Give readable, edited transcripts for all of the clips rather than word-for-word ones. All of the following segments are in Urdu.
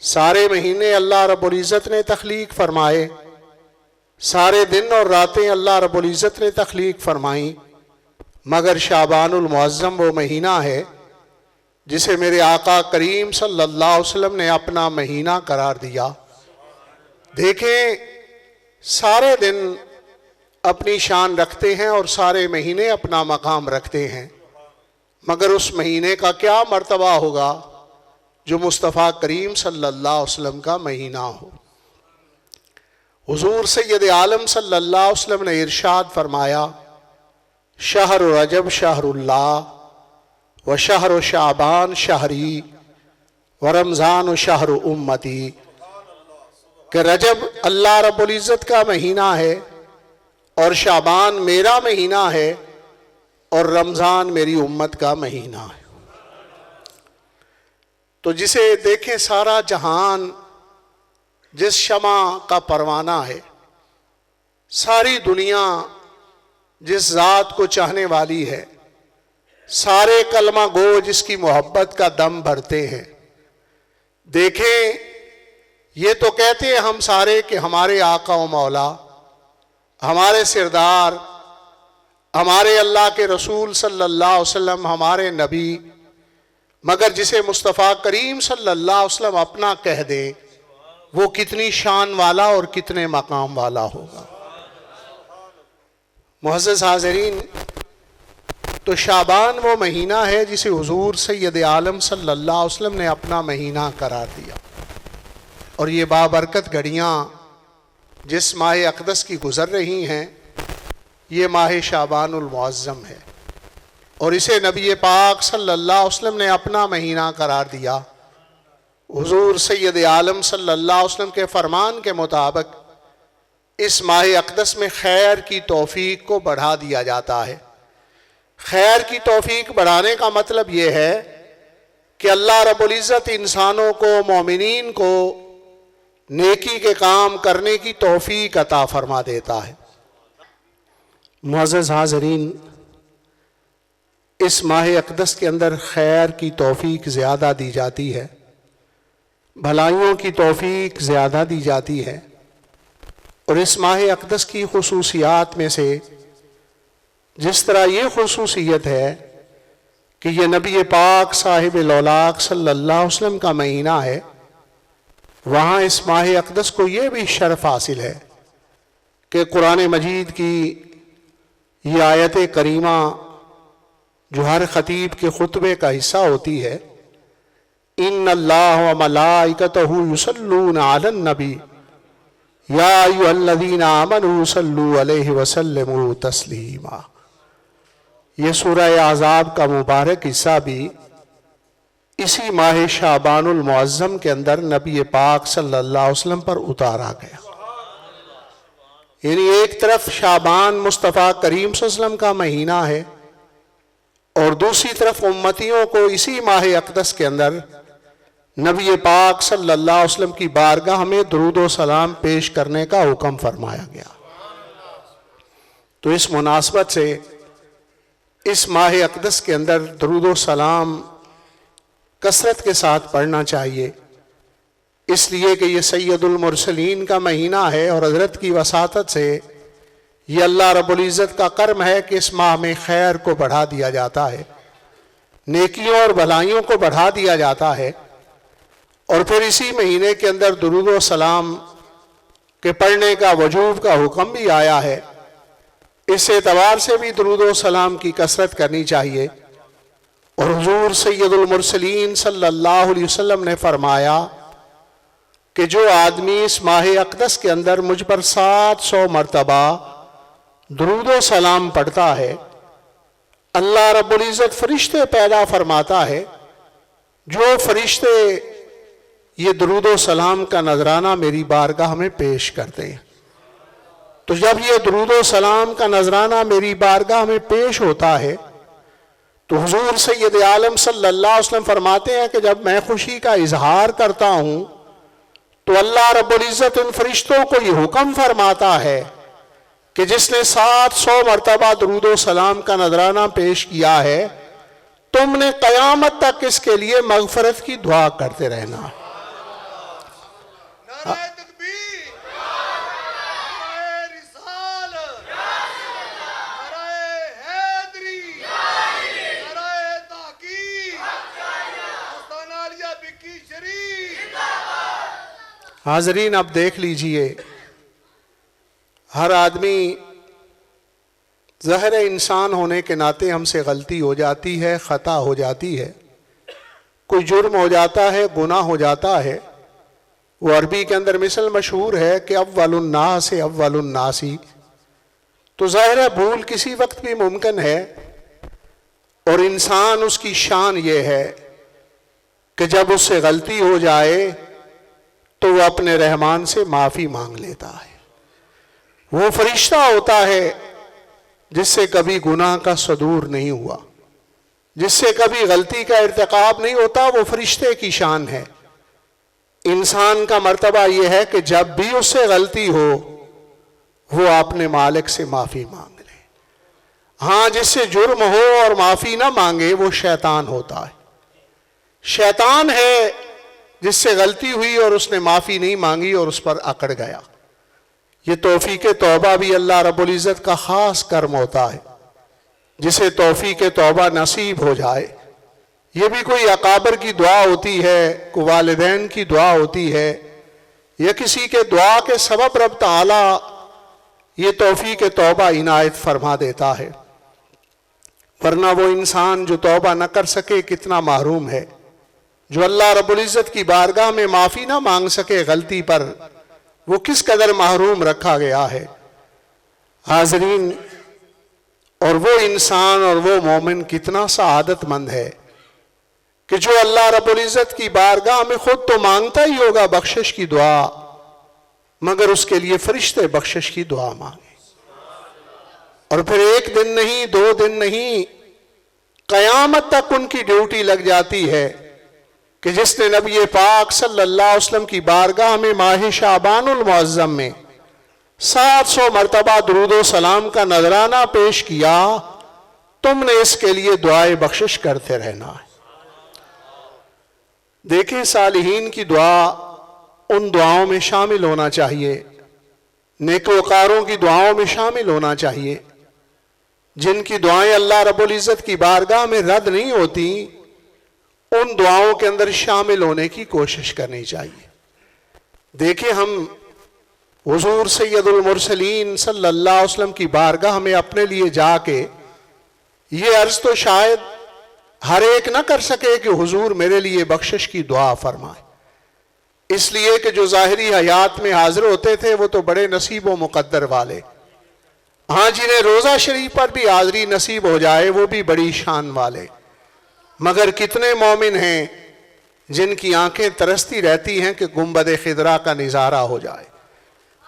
سارے مہینے اللہ رب العزت نے تخلیق فرمائے، سارے دن اور راتیں اللہ رب العزت نے تخلیق فرمائیں، مگر شعبان المعظم وہ مہینہ ہے جسے میرے آقا کریم صلی اللہ علیہ وسلم نے اپنا مہینہ قرار دیا۔ دیکھیں، سارے دن اپنی شان رکھتے ہیں اور سارے مہینے اپنا مقام رکھتے ہیں، مگر اس مہینے کا کیا مرتبہ ہوگا جو مصطفیٰ کریم صلی اللہ علیہ وسلم کا مہینہ ہو۔ حضور سید عالم صلی اللہ علیہ وسلم نے ارشاد فرمایا، شہر رجب شہر اللہ و شہر شعبان شہری و رمضان شہر امتی، کہ رجب اللہ رب العزت کا مہینہ ہے اور شعبان میرا مہینہ ہے اور رمضان میری امت کا مہینہ ہے۔ تو جسے دیکھیں سارا جہان جس شمع کا پروانہ ہے، ساری دنیا جس ذات کو چاہنے والی ہے، سارے کلمہ گو جس کی محبت کا دم بھرتے ہیں، دیکھیں یہ تو کہتے ہیں ہم سارے کہ ہمارے آقا و مولا، ہمارے سردار، ہمارے اللہ کے رسول صلی اللہ علیہ وسلم، ہمارے نبی، مگر جسے مصطفیٰ کریم صلی اللہ علیہ وسلم اپنا کہہ دے وہ کتنی شان والا اور کتنے مقام والا ہوگا۔ معزز حاضرین، تو شعبان وہ مہینہ ہے جسے حضور سید عالم صلی اللہ علیہ وسلم نے اپنا مہینہ قرار دیا، اور یہ بابرکت گھڑیاں جس ماہ اقدس کی گزر رہی ہیں یہ ماہ شعبان المعظم ہے، اور اسے نبی پاک صلی اللہ علیہ وسلم نے اپنا مہینہ قرار دیا۔ حضور سید عالم صلی اللہ علیہ وسلم کے فرمان کے مطابق اس ماہ اقدس میں خیر کی توفیق کو بڑھا دیا جاتا ہے۔ خیر کی توفیق بڑھانے کا مطلب یہ ہے کہ اللہ رب العزت انسانوں کو، مومنین کو نیکی کے کام کرنے کی توفیق عطا فرما دیتا ہے۔ معزز حاضرین، اس ماہ اقدس کے اندر خیر کی توفیق زیادہ دی جاتی ہے، بھلائیوں کی توفیق زیادہ دی جاتی ہے، اور اس ماہ اقدس کی خصوصیات میں سے جس طرح یہ خصوصیت ہے کہ یہ نبی پاک صاحب الاولاق صلی اللہ علیہ وسلم کا مہینہ ہے، وہاں اس ماہ اقدس کو یہ بھی شرف حاصل ہے کہ قرآن مجید کی یہ آیت کریمہ جو ہر خطیب کے خطبے کا حصہ ہوتی ہے، ان اللہ و ملائکتہ یصلون علی النبی یا ایھا الذین آمنوا صلوا علیہ وسلموا تسلیما، یہ سورہ احزاب کا مبارک حصہ بھی اسی ماہ شعبان المعظم کے اندر نبی پاک صلی اللہ علیہ وسلم پر اتارا گیا۔ یعنی ایک طرف شعبان مصطفیٰ کریم صلی اللہ علیہ وسلم کا مہینہ ہے، اور دوسری طرف امتیوں کو اسی ماہ اقدس کے اندر نبی پاک صلی اللہ علیہ وسلم کی بارگاہ میں درود و سلام پیش کرنے کا حکم فرمایا گیا۔ تو اس مناسبت سے اس ماہ اقدس کے اندر درود و سلام کثرت کے ساتھ پڑھنا چاہیے، اس لیے کہ یہ سید المرسلین کا مہینہ ہے، اور حضرت کی وساطت سے یہ اللہ رب العزت کا کرم ہے کہ اس ماہ میں خیر کو بڑھا دیا جاتا ہے، نیکیوں اور بھلائیوں کو بڑھا دیا جاتا ہے، اور پھر اسی مہینے کے اندر درود و سلام کے پڑھنے کا وجوب کا حکم بھی آیا ہے۔ اس اعتبار سے بھی درود و سلام کی کثرت کرنی چاہیے، اور حضور سید المرسلین صلی اللہ علیہ وسلم نے فرمایا کہ جو آدمی اس ماہ اقدس کے اندر مجھ پر 700 مرتبہ درود و سلام پڑھتا ہے، اللہ رب العزت فرشتے پیدا فرماتا ہے، جو فرشتے یہ درود و سلام کا نذرانہ میری بارگاہ میں پیش کرتے ہیں۔ تو جب یہ درود و سلام کا نذرانہ میری بارگاہ میں پیش ہوتا ہے تو حضور سید عالم صلی اللہ علیہ وسلم فرماتے ہیں کہ جب میں خوشی کا اظہار کرتا ہوں تو اللہ رب العزت ان فرشتوں کو یہ حکم فرماتا ہے کہ جس نے 700 مرتبہ درود و سلام کا نذرانہ پیش کیا ہے، تم نے قیامت تک اس کے لیے مغفرت کی دعا کرتے رہنا۔ نعرہ تکبیر، نعرہ رسالت، نعرہ حیدری، نعرہ تحقیق، آستانہ عالیہ بکی شریف۔ حاضرین اب دیکھ لیجئے، ہر آدمی ظاہر انسان ہونے کے ناطے ہم سے غلطی ہو جاتی ہے، خطا ہو جاتی ہے، کوئی جرم ہو جاتا ہے، گناہ ہو جاتا ہے۔ وہ عربی کے اندر مثل مشہور ہے کہ اول الناس اول الناسی، تو ظاہر ہے بھول کسی وقت بھی ممکن ہے، اور انسان اس کی شان یہ ہے کہ جب اس سے غلطی ہو جائے تو وہ اپنے رحمان سے معافی مانگ لیتا ہے۔ وہ فرشتہ ہوتا ہے جس سے کبھی گناہ کا صدور نہیں ہوا، جس سے کبھی غلطی کا ارتکاب نہیں ہوتا، وہ فرشتے کی شان ہے۔ انسان کا مرتبہ یہ ہے کہ جب بھی اس سے غلطی ہو وہ اپنے مالک سے معافی مانگ لے۔ ہاں، جس سے جرم ہو اور معافی نہ مانگے وہ شیطان ہوتا ہے۔ شیطان ہے جس سے غلطی ہوئی اور اس نے معافی نہیں مانگی اور اس پر اکڑ گیا۔ یہ توفیق توبہ بھی اللہ رب العزت کا خاص کرم ہوتا ہے، جسے توفیق توبہ نصیب ہو جائے۔ یہ بھی کوئی اکابر کی دعا ہوتی ہے، کوئی والدین کی دعا ہوتی ہے، یا کسی کے دعا کے سبب رب تعالی یہ توفیق توبہ عنایت فرما دیتا ہے۔ ورنہ وہ انسان جو توبہ نہ کر سکے کتنا محروم ہے، جو اللہ رب العزت کی بارگاہ میں معافی نہ مانگ سکے غلطی پر، وہ کس قدر محروم رکھا گیا ہے۔ حاضرین، اور وہ انسان اور وہ مومن کتنا سعادت مند ہے کہ جو اللہ رب العزت کی بارگاہ میں خود تو مانگتا ہی ہوگا بخشش کی دعا، مگر اس کے لیے فرشتے بخشش کی دعا مانگے، اور پھر ایک دن نہیں، 2 دن نہیں، قیامت تک ان کی ڈیوٹی لگ جاتی ہے کہ جس نے نبی پاک صلی اللہ علیہ وسلم کی بارگاہ میں ماہ شعبان المعظم میں 700 مرتبہ درود و سلام کا نذرانہ پیش کیا، تم نے اس کے لیے دعائے بخشش کرتے رہنا ہے۔ دیکھیں، صالحین کی دعا ان دعاؤں میں شامل ہونا چاہیے، نیک وقاروں کی دعاؤں میں شامل ہونا چاہیے، جن کی دعائیں اللہ رب العزت کی بارگاہ میں رد نہیں ہوتی، ان دعاؤں کے اندر شامل ہونے کی کوشش کرنی چاہیے۔ دیکھیں، ہم حضور سید المرسلین صلی اللہ علیہ وسلم کی بارگاہ میں اپنے لیے جا کے یہ عرض تو شاید ہر ایک نہ کر سکے کہ حضور میرے لیے بخشش کی دعا فرمائے، اس لیے کہ جو ظاہری حیات میں حاضر ہوتے تھے وہ تو بڑے نصیب و مقدر والے، ہاں جنہیں روزہ شریف پر بھی حاضری نصیب ہو جائے وہ بھی بڑی شان والے، مگر کتنے مومن ہیں جن کی آنکھیں ترستی رہتی ہیں کہ گنبد خضرا کا نظارہ ہو جائے،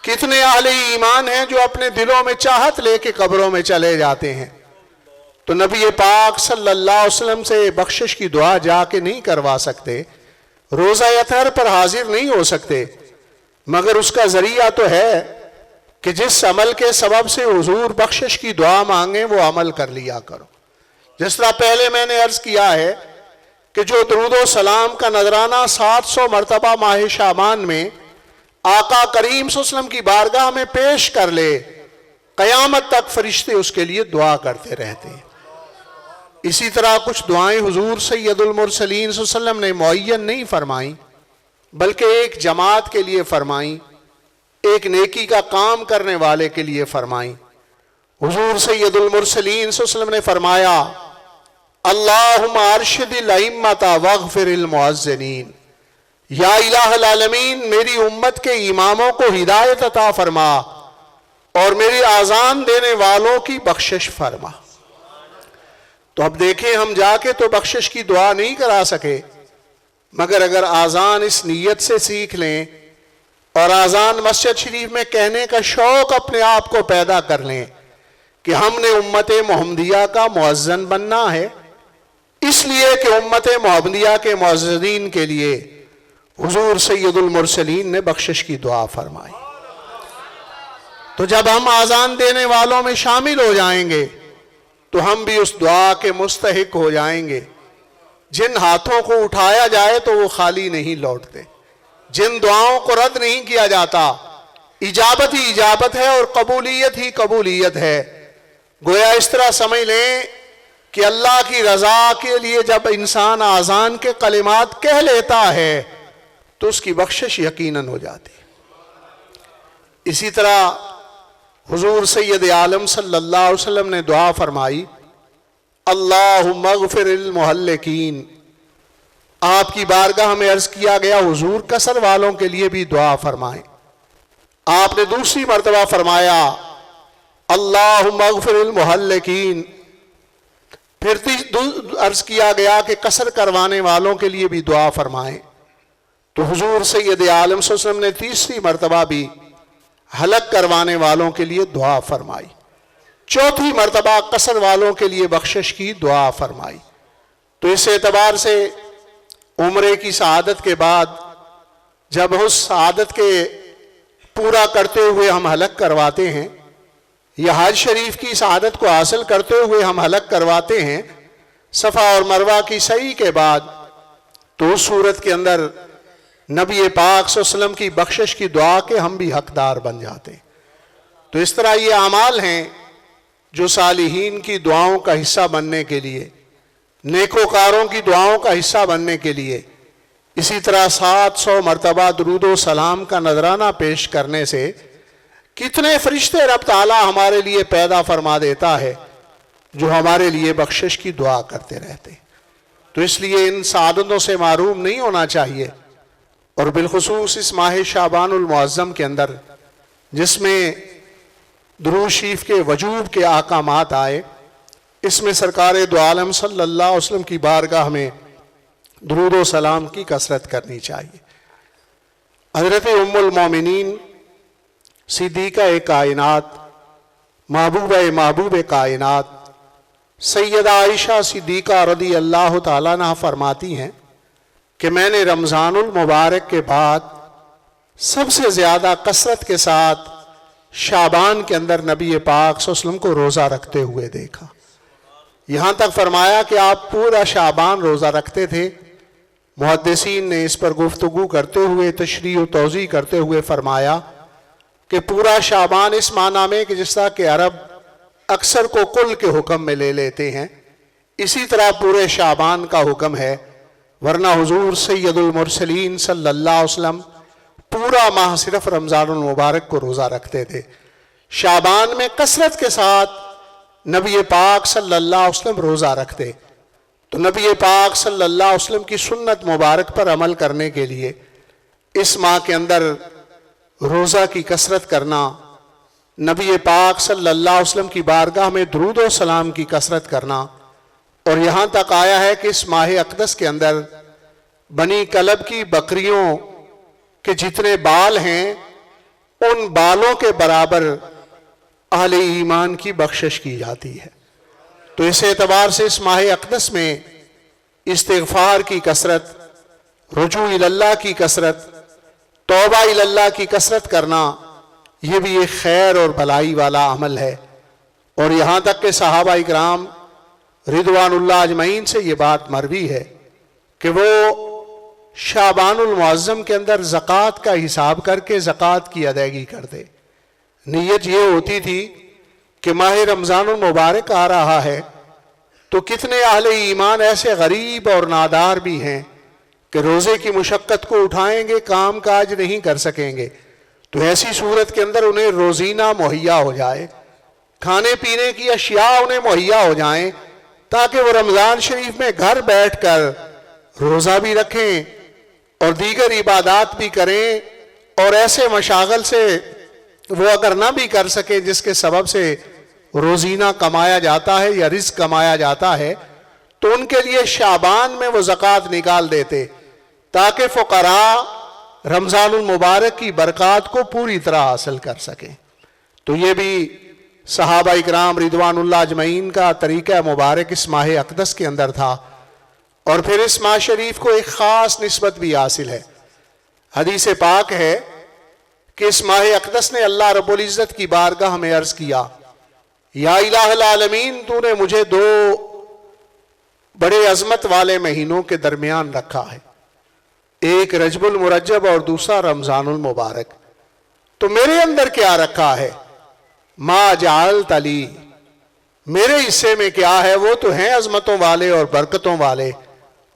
کتنے اہل ایمان ہیں جو اپنے دلوں میں چاہت لے کے قبروں میں چلے جاتے ہیں، تو نبی پاک صلی اللہ علیہ وسلم سے بخشش کی دعا جا کے نہیں کروا سکتے، روزہ اطہر پر حاضر نہیں ہو سکتے، مگر اس کا ذریعہ تو ہے کہ جس عمل کے سبب سے حضور بخشش کی دعا مانگیں وہ عمل کر لیا کرو۔ جس طرح پہلے میں نے عرض کیا ہے کہ جو درود و سلام کا نذرانہ 700 مرتبہ ماہ شعبان میں آقا کریم صلی اللہ علیہ وسلم کی بارگاہ میں پیش کر لے، قیامت تک فرشتے اس کے لیے دعا کرتے رہتے ہیں۔ اسی طرح کچھ دعائیں حضور سید المرسلین صلی اللہ علیہ وسلم نے معین نہیں فرمائیں، بلکہ ایک جماعت کے لیے فرمائیں، ایک نیکی کا کام کرنے والے کے لیے فرمائیں۔ حضور سید المرسلین صلی اللہ علیہ وسلم نے فرمایا، اللہم ارشد الائمۃ واغفر المؤذنین، یا الہ العالمین میری امت کے اماموں کو ہدایت عطا فرما اور میری آذان دینے والوں کی بخشش فرما۔ تو اب دیکھیں، ہم جا کے تو بخشش کی دعا نہیں کرا سکے، مگر اگر آذان اس نیت سے سیکھ لیں اور آذان مسجد شریف میں کہنے کا شوق اپنے آپ کو پیدا کر لیں کہ ہم نے امت محمدیہ کا مؤذن بننا ہے، اس لیے کہ امت محمدیہ کے مؤذنین کے لیے حضور سید المرسلین نے بخشش کی دعا فرمائی، تو جب ہم آذان دینے والوں میں شامل ہو جائیں گے تو ہم بھی اس دعا کے مستحق ہو جائیں گے۔ جن ہاتھوں کو اٹھایا جائے تو وہ خالی نہیں لوٹتے، جن دعاؤں کو رد نہیں کیا جاتا، اجابت ہی اجابت ہے اور قبولیت ہی قبولیت ہے۔ گویا اس طرح سمجھ لیں کہ اللہ کی رضا کے لیے جب انسان آذان کے کلمات کہہ لیتا ہے تو اس کی بخشش یقیناً ہو جاتی ہے۔ اسی طرح حضور سید عالم صلی اللہ علیہ وسلم نے دعا فرمائی، اللہم اغفر للمحلقین۔ آپ کی بارگاہ میں عرض کیا گیا حضور قصر والوں کے لیے بھی دعا فرمائیں۔ آپ نے دوسری مرتبہ فرمایا اللہم اغفر للمحلقین۔ پھر عرض کیا گیا کہ قصر کروانے والوں کے لیے بھی دعا فرمائیں۔ تو حضور سید عالم صلی اللہ علیہ وسلم نے تیسری مرتبہ بھی حلق کروانے والوں کے لیے دعا فرمائی، چوتھی مرتبہ قصر والوں کے لیے بخشش کی دعا فرمائی۔ تو اس اعتبار سے عمرے کی سعادت کے بعد جب اس سعادت کے پورا کرتے ہوئے ہم حلق کرواتے ہیں، یا حج شریف کی سعادت کو حاصل کرتے ہوئے ہم حلق کرواتے ہیں صفا اور مروہ کی سعی کے بعد، تو اس صورت کے اندر نبی پاک صلی اللہ علیہ وسلم کی بخشش کی دعا کے ہم بھی حقدار بن جاتے ہیں۔ تو اس طرح یہ اعمال ہیں جو صالحین کی دعاؤں کا حصہ بننے کے لیے، نیکوکاروں کی دعاؤں کا حصہ بننے کے لیے، اسی طرح 700 مرتبہ درود و سلام کا نذرانہ پیش کرنے سے کتنے فرشتے رب تعالیٰ ہمارے لیے پیدا فرما دیتا ہے جو ہمارے لیے بخشش کی دعا کرتے رہتے ہیں۔ تو اس لیے ان سعادتوں سے معروم نہیں ہونا چاہیے، اور بالخصوص اس ماہ شعبان المعظم کے اندر جس میں درود شریف کے وجوب کے احکامات آئے، اس میں سرکار دو عالم صلی اللہ علیہ وسلم کی بارگاہ میں درود و سلام کی کثرت کرنی چاہیے۔ حضرت ام المومنین صدیقہ کائنات، محبوب کائنات سیدہ عائشہ صدیقہ رضی اللہ تعالیٰ عنہ فرماتی ہیں کہ میں نے رمضان المبارک کے بعد سب سے زیادہ کثرت کے ساتھ شعبان کے اندر نبی پاک صلی اللہ علیہ وسلم کو روزہ رکھتے ہوئے دیکھا۔ یہاں تک فرمایا کہ آپ پورا شعبان روزہ رکھتے تھے۔ محدثین نے اس پر گفتگو کرتے ہوئے، تشریح و توضیح کرتے ہوئے فرمایا کہ پورا شعبان اس معنی میں کہ جس طرح کہ عرب اکثر کو کل کے حکم میں لے لیتے ہیں، اسی طرح پورے شعبان کا حکم ہے، ورنہ حضور سید المرسلین صلی اللہ علیہ وسلم پورا ماہ صرف رمضان المبارک کو روزہ رکھتے تھے۔ شعبان میں کثرت کے ساتھ نبی پاک صلی اللہ علیہ وسلم روزہ رکھتے، تو نبی پاک صلی اللہ علیہ وسلم کی سنت مبارک پر عمل کرنے کے لیے اس ماہ کے اندر روزہ کی کثرت کرنا، نبی پاک صلی اللہ علیہ وسلم کی بارگاہ میں درود و سلام کی کثرت کرنا، اور یہاں تک آیا ہے کہ اس ماہ اقدس کے اندر بنی کلب کی بکریوں کے جتنے بال ہیں ان بالوں کے برابر اہل ایمان کی بخشش کی جاتی ہے۔ تو اس اعتبار سے اس ماہ اقدس میں استغفار کی کثرت، رجوع اللہ کی کثرت، توبہ اللہ کی کثرت کرنا، یہ بھی ایک خیر اور بھلائی والا عمل ہے۔ اور یہاں تک کہ صحابہ اکرام رضوان اللہ اجمعین سے یہ بات مروی ہے کہ وہ شعبان المعظم کے اندر زکوٰۃ کا حساب کر کے زکوٰۃ کی ادائیگی کرتے۔ نیت یہ ہوتی تھی کہ ماہ رمضان المبارک آ رہا ہے تو کتنے اہل ایمان ایسے غریب اور نادار بھی ہیں کہ روزے کی مشقت کو اٹھائیں گے، کام کاج نہیں کر سکیں گے، تو ایسی صورت کے اندر انہیں روزینہ مہیا ہو جائے، کھانے پینے کی اشیاء انہیں مہیا ہو جائیں، تاکہ وہ رمضان شریف میں گھر بیٹھ کر روزہ بھی رکھیں اور دیگر عبادات بھی کریں، اور ایسے مشاغل سے وہ اگر نہ بھی کر سکے جس کے سبب سے روزینہ کمایا جاتا ہے یا رزق کمایا جاتا ہے، تو ان کے لیے شعبان میں وہ زکوٰۃ نکال دیتے تاکہ فقراء رمضان المبارک کی برکات کو پوری طرح حاصل کر سکیں۔ تو یہ بھی صحابہ اکرام رضوان اللہ اجمعین کا طریقہ مبارک اس ماہ اقدس کے اندر تھا۔ اور پھر اس ماہ شریف کو ایک خاص نسبت بھی حاصل ہے۔ حدیث پاک ہے کہ اس ماہ اقدس نے اللہ رب العزت کی بارگاہ میں عرض کیا، یا الہ العالمین، تو نے مجھے دو بڑے عظمت والے مہینوں کے درمیان رکھا ہے، ایک رجب المرجب اور دوسرا رمضان المبارک. تو میرے اندر کیا رکھا ہے؟ ما جعلت لی، میرے حصے میں کیا ہے؟ وہ تو ہیں عظمتوں والے اور برکتوں والے،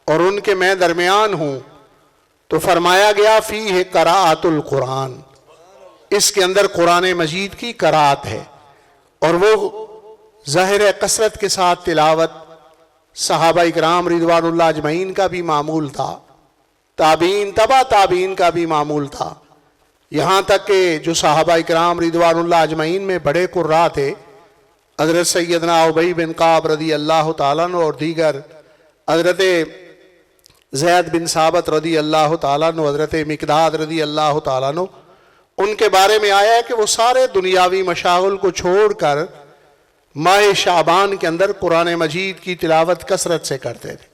اور ان کے میں درمیان ہوں. تو فرمایا گیا فیہ قراءۃ القرآن، اس کے اندر قرآن مجید کی قراءت ہے، اور وہ ظاہر کثرت کے ساتھ تلاوت صحابہ اکرام رضوان اللہ اجمعین کا بھی معمول تھا، تابعین تبع تابعین کا بھی معمول تھا، یہاں تک کہ جو صحابہ اکرام رضوان اللہ اجمعین میں بڑے قراء تھے، حضرت سیدنا ابی بن کعب رضی اللہ تعالیٰ عنہ اور دیگر، حضرت زید بن ثابت رضی اللہ تعالیٰ عنہ، حضرت مقداد رضی اللہ تعالیٰ عنہ، ان کے بارے میں آیا ہے کہ وہ سارے دنیاوی مشاغل کو چھوڑ کر ماہ شعبان کے اندر قرآن مجید کی تلاوت کثرت سے کرتے تھے،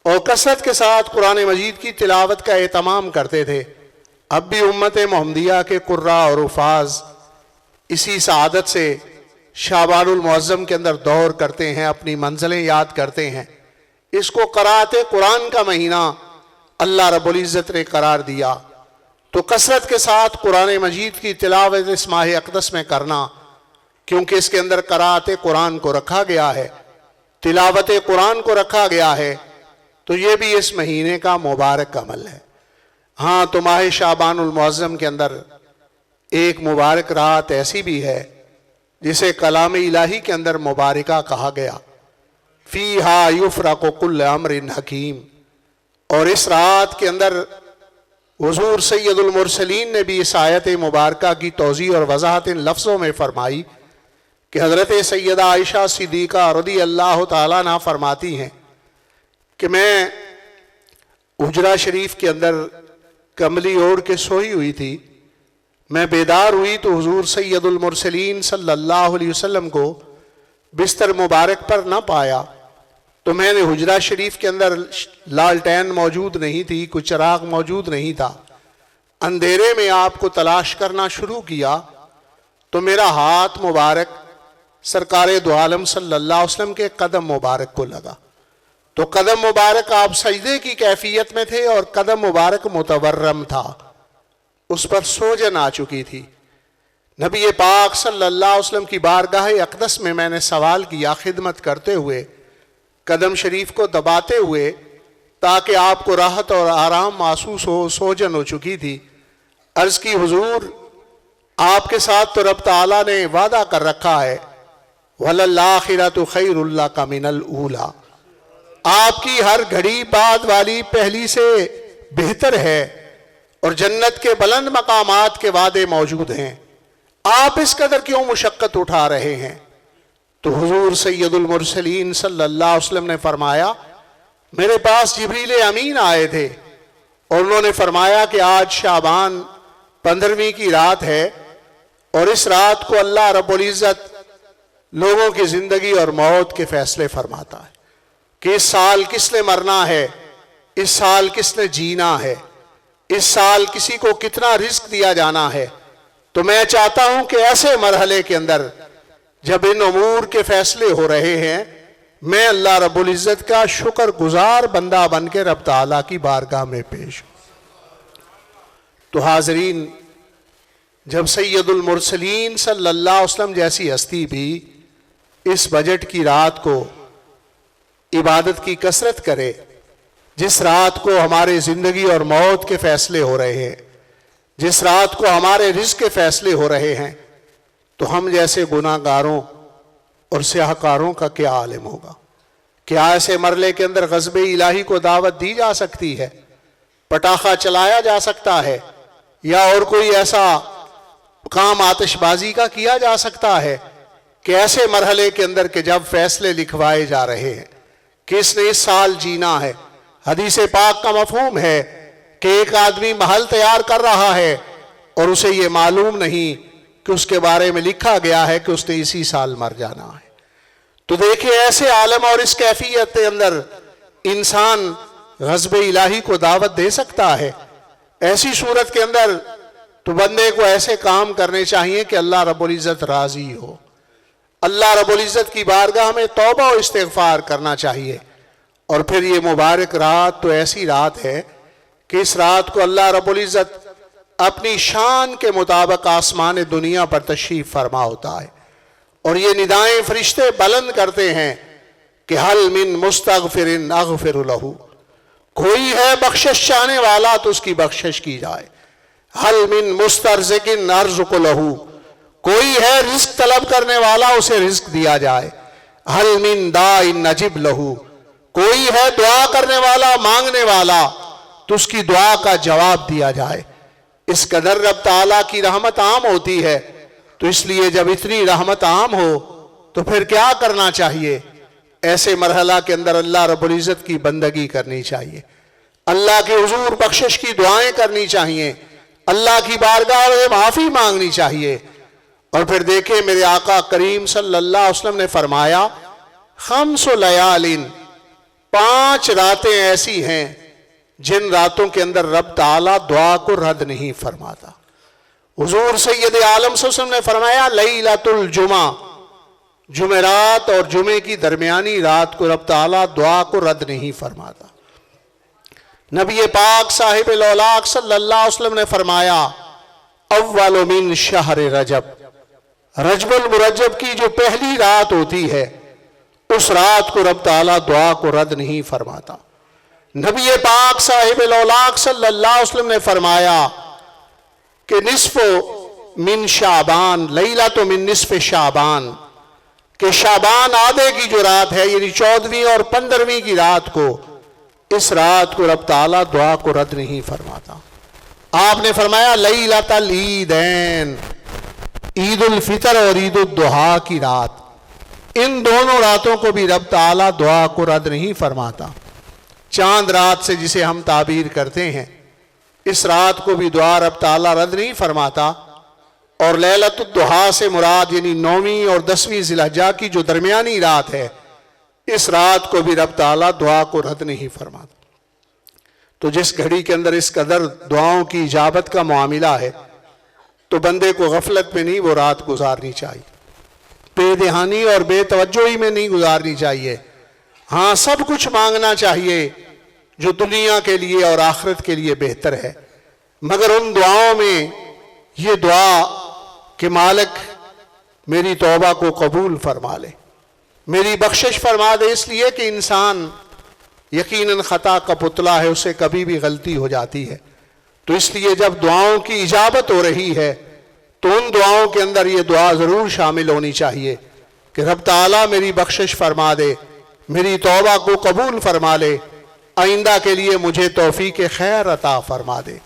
اور کثرت کے ساتھ قرآن مجید کی تلاوت کا اہتمام کرتے تھے. اب بھی امت محمدیہ کے قراء اور حفاظ اسی سعادت سے شعبان المعظم کے اندر دور کرتے ہیں، اپنی منزلیں یاد کرتے ہیں. اس کو قراءت قرآن کا مہینہ اللہ رب العزت نے قرار دیا، تو کثرت کے ساتھ قرآن مجید کی تلاوت اس ماہ اقدس میں کرنا، کیونکہ اس کے اندر قراءت قرآن کو رکھا گیا ہے، تلاوت قرآن کو رکھا گیا ہے، تو یہ بھی اس مہینے کا مبارک عمل ہے. ہاں، تو ماہ شعبان المعظم کے اندر ایک مبارک رات ایسی بھی ہے جسے کلام الہی کے اندر مبارکہ کہا گیا، فیہا یفرق کل امر حکیم. اور اس رات کے اندر حضور سید المرسلین نے بھی اس آیت مبارکہ کی توضیح اور وضاحت ان لفظوں میں فرمائی کہ حضرت سیدہ عائشہ صدیقہ رضی اللہ تعالیٰ عنہ فرماتی ہیں کہ میں حجرہ شریف کے اندر کملی اوڑھ کے سوئی ہوئی تھی، میں بیدار ہوئی تو حضور سید المرسلین صلی اللہ علیہ وسلم کو بستر مبارک پر نہ پایا. تو میں نے حجرہ شریف کے اندر لالٹین موجود نہیں تھی، کوئی چراغ موجود نہیں تھا، اندھیرے میں آپ کو تلاش کرنا شروع کیا. تو میرا ہاتھ مبارک سرکار دو عالم صلی اللہ علیہ وسلم کے قدم مبارک کو لگا. تو قدم مبارک آپ سجدے کی کیفیت میں تھے اور قدم مبارک متورم تھا، اس پر سوجن آ چکی تھی. نبی پاک صلی اللہ علیہ وسلم کی بارگاہ اقدس میں نے سوال کیا خدمت کرتے ہوئے، قدم شریف کو دباتے ہوئے، تاکہ آپ کو راحت اور آرام محسوس ہو. سوجن ہو چکی تھی. عرض کی حضور، آپ کے ساتھ تو رب تعالیٰ نے وعدہ کر رکھا ہے وَلَلْآخِرَةُ خَيْرٌ لَكَ مِنَ الْأُولَىٰ، آپ کی ہر گھڑی بعد والی پہلی سے بہتر ہے، اور جنت کے بلند مقامات کے وعدے موجود ہیں، آپ اس قدر کیوں مشقت اٹھا رہے ہیں؟ تو حضور سید المرسلین صلی اللہ علیہ وسلم نے فرمایا، میرے پاس جبریل امین آئے تھے اور انہوں نے فرمایا کہ آج شعبان 15ویں کی رات ہے، اور اس رات کو اللہ رب العزت لوگوں کی زندگی اور موت کے فیصلے فرماتا ہے کہ اس سال کس نے مرنا ہے، اس سال کس نے جینا ہے، اس سال کسی کو کتنا رزق دیا جانا ہے. تو میں چاہتا ہوں کہ ایسے مرحلے کے اندر جب ان امور کے فیصلے ہو رہے ہیں، میں اللہ رب العزت کا شکر گزار بندہ بن کے رب تعالیٰ کی بارگاہ میں پیش ہوں. تو حاضرین، جب سید المرسلین صلی اللہ علیہ وسلم جیسی ہستی بھی اس بجٹ کی رات کو عبادت کی کثرت کرے، جس رات کو ہمارے زندگی اور موت کے فیصلے ہو رہے ہیں، جس رات کو ہمارے رزق کے فیصلے ہو رہے ہیں، تو ہم جیسے گناہ گاروں اور سیاہکاروں کا کیا عالم ہوگا؟ کیا ایسے مرحلے کے اندر غضب الہی کو دعوت دی جا سکتی ہے؟ پٹاخہ چلایا جا سکتا ہے؟ یا اور کوئی ایسا کام آتش بازی کا کیا جا سکتا ہے کہ ایسے مرحلے کے اندر کہ جب فیصلے لکھوائے جا رہے ہیں کہ اس نے اس سال جینا ہے؟ حدیث پاک کا مفہوم ہے کہ ایک آدمی محل تیار کر رہا ہے اور اسے یہ معلوم نہیں کہ اس کے بارے میں لکھا گیا ہے کہ اس نے اسی سال مر جانا ہے. تو دیکھیں، ایسے عالم اور اس کیفیت کے اندر انسان غضب الہی کو دعوت دے سکتا ہے. ایسی صورت کے اندر تو بندے کو ایسے کام کرنے چاہیے کہ اللہ رب العزت راضی ہو. اللہ رب العزت کی بارگاہ میں توبہ و استغفار کرنا چاہیے. اور پھر یہ مبارک رات تو ایسی رات ہے کہ اس رات کو اللہ رب العزت اپنی شان کے مطابق آسمان دنیا پر تشریف فرما ہوتا ہے، اور یہ ندائیں فرشتے بلند کرتے ہیں کہ حل من مستغفر اغفر لہ، کوئی ہے بخشش چاہنے والا تو اس کی بخشش کی جائے، حل من مسترزق ارزق لہ، کوئی ہے رزق طلب کرنے والا اسے رزق دیا جائے، حل من داع نجب لہ، کوئی ہے دعا کرنے والا مانگنے والا تو اس کی دعا کا جواب دیا جائے۔ اس قدر رب تعالیٰ کی رحمت عام ہوتی ہے، تو اس لیے جب اتنی رحمت عام ہو تو پھر کیا کرنا چاہیے؟ ایسے مرحلہ کے اندر اللہ رب العزت کی بندگی کرنی چاہیے، اللہ کے حضور بخشش کی دعائیں کرنی چاہیے، اللہ کی بارگاہ میں معافی مانگنی چاہیے۔ اور پھر دیکھیں میرے آقا کریم صلی اللہ علیہ وسلم نے فرمایا، خمس لیال، 5 راتیں ایسی ہیں جن راتوں کے اندر رب تعالیٰ دعا کو رد نہیں فرماتا۔ حضور سید عالم صلی اللہ علیہ وسلم نے فرمایا، لیلۃ الجمعہ، جمعرات اور جمعے کی درمیانی رات کو رب تعالیٰ دعا کو رد نہیں فرماتا۔ نبی پاک صاحب الاولاق صلی اللہ علیہ وسلم نے فرمایا، اول من شہر رجب، رجب المرجب کی جو پہلی رات ہوتی ہے اس رات کو رب تعالیٰ دعا کو رد نہیں فرماتا۔ نبی پاک صاحب الاولاق صلی اللہ علیہ وسلم نے فرمایا کہ نصف من شعبان، لیلۃ من نصف شعبان، کہ شعبان آدھے کی جو رات ہے یعنی 14ویں اور 15ویں کی رات کو، اس رات کو رب تعالیٰ دعا کو رد نہیں فرماتا۔ آپ نے فرمایا لیلۃ العیدین، عید الفطر اور عید الضحیٰ کی رات، ان دونوں راتوں کو بھی رب تعالیٰ دعا کو رد نہیں فرماتا۔ چاند رات سے جسے ہم تعبیر کرتے ہیں، اس رات کو بھی دعا رب تعالیٰ رد نہیں فرماتا۔ اور لیلۃ الضحیٰ سے مراد یعنی 9ویں اور 10ویں ذی الحجہ کی جو درمیانی رات ہے، اس رات کو بھی رب تعالیٰ دعا کو رد نہیں فرماتا۔ تو جس گھڑی کے اندر اس قدر دعاؤں کی اجابت کا معاملہ ہے تو بندے کو غفلت میں نہیں وہ رات گزارنی چاہیے، بے دہانی اور بے توجہی میں نہیں گزارنی چاہیے۔ ہاں سب کچھ مانگنا چاہیے جو دنیا کے لیے اور آخرت کے لیے بہتر ہے، مگر ان دعاؤں میں یہ دعا کہ مالک میری توبہ کو قبول فرما لے، میری بخشش فرما دے، اس لیے کہ انسان یقیناً خطا کا پتلا ہے، اسے کبھی بھی غلطی ہو جاتی ہے۔ تو اس لیے جب دعاؤں کی اجابت ہو رہی ہے تو ان دعاؤں کے اندر یہ دعا ضرور شامل ہونی چاہیے کہ رب تعالیٰ میری بخشش فرما دے، میری توبہ کو قبول فرما لے، آئندہ کے لیے مجھے توفیق خیر عطا فرما دے۔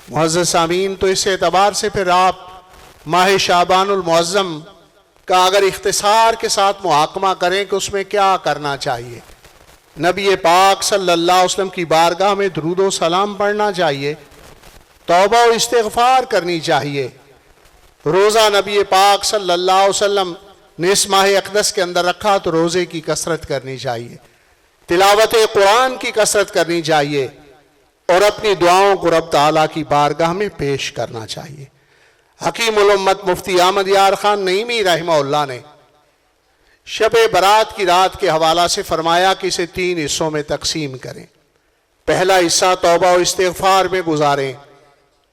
معزز سامعین، تو اس اعتبار سے پھر آپ ماہ شعبان المعظم کا اگر اختصار کے ساتھ محاکمہ کریں کہ اس میں کیا کرنا چاہیے، نبی پاک صلی اللہ علیہ وسلم کی بارگاہ میں درود و سلام پڑھنا چاہیے، توبہ و استغفار کرنی چاہیے، روزہ نبی پاک صلی اللہ علیہ وسلم نے اس ماہ اقدس کے اندر رکھا تو روزے کی کثرت کرنی چاہیے، تلاوت قرآن کی کثرت کرنی چاہیے، اور اپنی دعاؤں کو رب تعالیٰ کی بارگاہ میں پیش کرنا چاہیے۔ حکیم الامت مفتی احمد یار خان نعیمی رحمہ اللہ نے شب برات کی رات کے حوالہ سے فرمایا کہ اسے 3 حصوں میں تقسیم کریں۔ پہلا حصہ توبہ و استغفار میں گزاریں،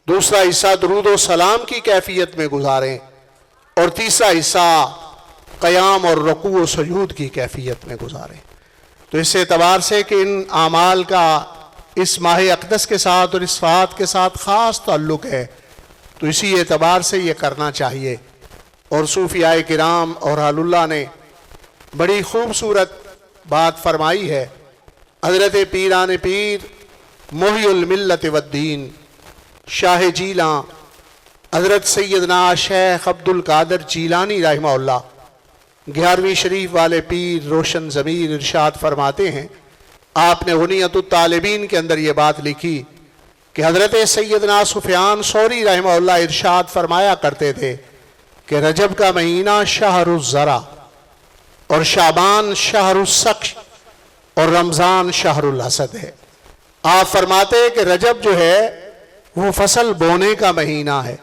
دوسرا حصہ درود و سلام کی کیفیت میں گزاریں، اور تیسرا حصہ قیام اور رکوع و سجود کی کیفیت میں گزاریں۔ تو اس اعتبار سے کہ ان اعمال کا اس ماہ اقدس کے ساتھ اور اس رات کے ساتھ خاص تعلق ہے، تو اسی اعتبار سے یہ کرنا چاہیے۔ اور صوفیاء کرام اور اہل اللہ نے بڑی خوبصورت بات فرمائی ہے۔ حضرت پیران پیر محی الملت والدین شاہ جیلاں حضرت سیدنا شیخ عبد القادر جیلانی رحمہ اللہ 11ویں شریف والے پیر روشن ضمیر ارشاد فرماتے ہیں، آپ نے غنیت الطالبین کے اندر یہ بات لکھی کہ حضرت سیدنا سفیان ثوری رحمہ اللہ ارشاد فرمایا کرتے تھے کہ رجب کا مہینہ شہر الزرع اور شعبان شہر السقی اور رمضان شہر الحصد ہے۔ آپ فرماتے ہیں کہ رجب جو ہے وہ فصل بونے کا مہینہ ہے،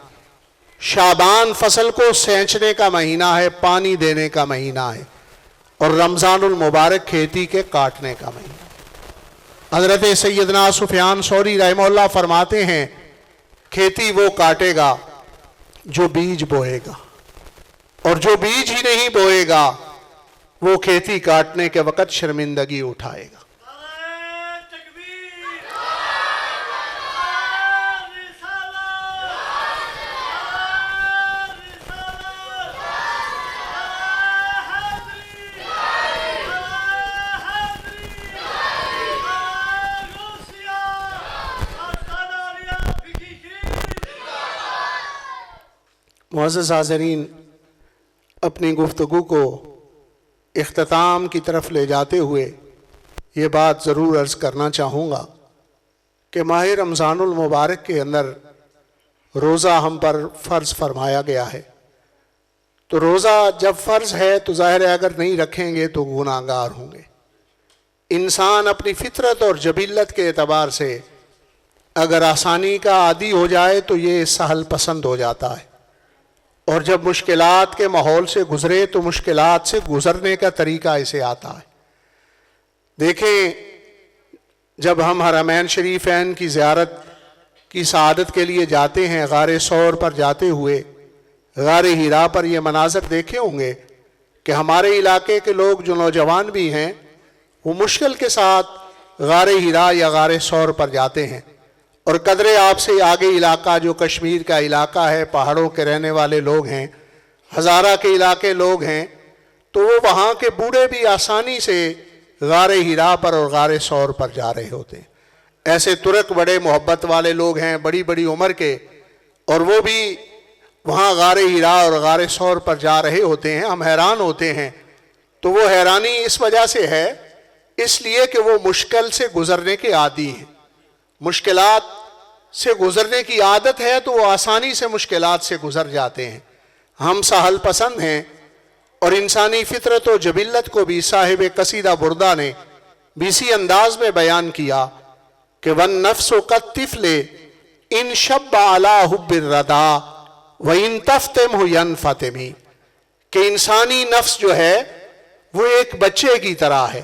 شعبان فصل کو سینچنے کا مہینہ ہے، پانی دینے کا مہینہ ہے، اور رمضان المبارک کھیتی کے کاٹنے کا مہینہ۔ حضرت سیدنا سفیان ثوری رحمہ اللہ فرماتے ہیں کھیتی وہ کاٹے گا جو بیج بوئے گا، اور جو بیج ہی نہیں بوئے گا وہ کھیتی کاٹنے کے وقت شرمندگی اٹھائے گا۔ نعرہ تکبیر، معزز حاضرین، اپنی گفتگو کو اختتام کی طرف لے جاتے ہوئے یہ بات ضرور عرض کرنا چاہوں گا کہ ماہ رمضان المبارک کے اندر روزہ ہم پر فرض فرمایا گیا ہے، تو روزہ جب فرض ہے تو ظاہر ہے اگر نہیں رکھیں گے تو گناہ گار ہوں گے۔ انسان اپنی فطرت اور جبلت کے اعتبار سے اگر آسانی کا عادی ہو جائے تو یہ سہل پسند ہو جاتا ہے، اور جب مشکلات کے ماحول سے گزرے تو مشکلات سے گزرنے کا طریقہ اسے آتا ہے۔ دیکھیں، جب ہم حرمین شریفین کی زیارت کی سعادت کے لیے جاتے ہیں، غار ثور پر جاتے ہوئے غار ہیرا پر یہ مناظر دیکھے ہوں گے کہ ہمارے علاقے کے لوگ جو نوجوان بھی ہیں وہ مشکل کے ساتھ غار ہیرا یا غار ثور پر جاتے ہیں، اور قدرے آپ سے آگے علاقہ جو کشمیر کا علاقہ ہے، پہاڑوں کے رہنے والے لوگ ہیں، ہزارہ کے علاقے لوگ ہیں، تو وہ وہاں کے بوڑھے بھی آسانی سے غار ہیرا پر اور غار ثور پر جا رہے ہوتے ہیں۔ ایسے ترک بڑے محبت والے لوگ ہیں، بڑی بڑی عمر کے، اور وہ بھی وہاں غار ہیرا اور غار ثور پر جا رہے ہوتے ہیں۔ ہم حیران ہوتے ہیں، تو وہ حیرانی اس وجہ سے ہے، اس لیے کہ وہ مشکل سے گزرنے کے عادی ہیں۔ مشکلات سے گزرنے کی عادت ہے تو وہ آسانی سے مشکلات سے گزر جاتے ہیں۔ ہم سہل پسند ہیں، اور انسانی فطرت و جبلت کو بھی صاحب قصیدہ بردہ نے بھی اسی انداز میں بیان کیا کہ وَالنَّفْسُ قَالطِّفْلِ إِن شَبَّ عَلَىٰ حُبِّ الرَّضَىٰ وَإِن تَفْتِمْهُ يَنْفَتِمِ، کہ انسانی نفس جو ہے وہ ایک بچے کی طرح ہے،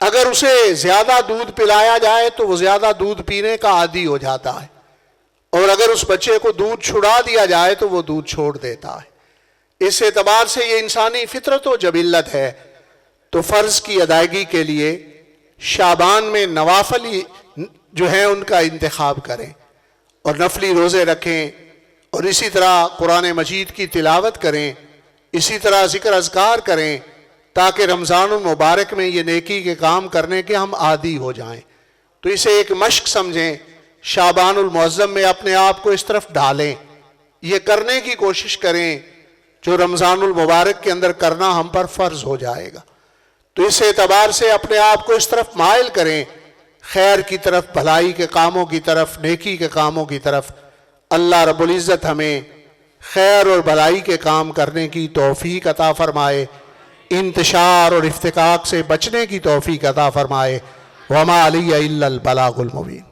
اگر اسے زیادہ دودھ پلایا جائے تو وہ زیادہ دودھ پینے کا عادی ہو جاتا ہے، اور اگر اس بچے کو دودھ چھڑا دیا جائے تو وہ دودھ چھوڑ دیتا ہے۔ اس اعتبار سے یہ انسانی فطرت و جبلت ہے۔ تو فرض کی ادائیگی کے لیے شعبان میں نوافل جو ہیں ان کا انتخاب کریں، اور نفلی روزے رکھیں، اور اسی طرح قرآن مجید کی تلاوت کریں، اسی طرح ذکر اذکار کریں، تاکہ رمضان المبارک میں یہ نیکی کے کام کرنے کے ہم عادی ہو جائیں۔ تو اسے ایک مشق سمجھیں، شعبان المعظم میں اپنے آپ کو اس طرف ڈالیں، یہ کرنے کی کوشش کریں جو رمضان المبارک کے اندر کرنا ہم پر فرض ہو جائے گا۔ تو اس اعتبار سے اپنے آپ کو اس طرف مائل کریں، خیر کی طرف، بھلائی کے کاموں کی طرف، نیکی کے کاموں کی طرف۔ اللہ رب العزت ہمیں خیر اور بھلائی کے کام کرنے کی توفیق عطا فرمائے، انتشار اور افتقاق سے بچنے کی توفیق عطا فرمائے۔ وما علی الا البلاغ المبین۔